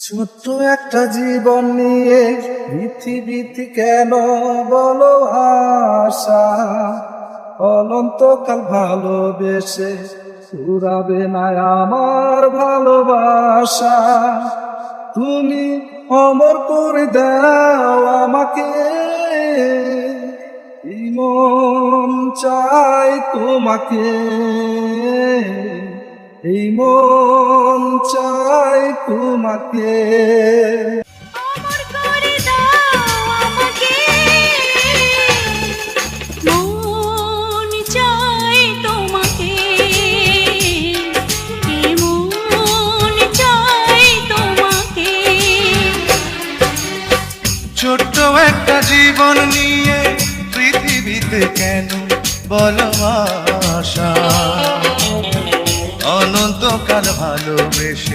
ছোট্ট একটা জীবন নিয়ে পৃথিবীতে কেন বলো আশা, অনন্তকাল ভালোবেসে ফুরাবে না আমার ভালোবাসা। তুমি অমর করে দাও আমাকে, এই মন চাই তোমাকে, এই মন চাই তোমাকে। অমর করে দাও আমাকে, মন চাই তোমাকে, মন চাই তোমাকে। ছোট্ট একটা জীবন নিয়ে পৃথিবীতে কেন বলো আশা, অনন্তকাল ভালোবেসে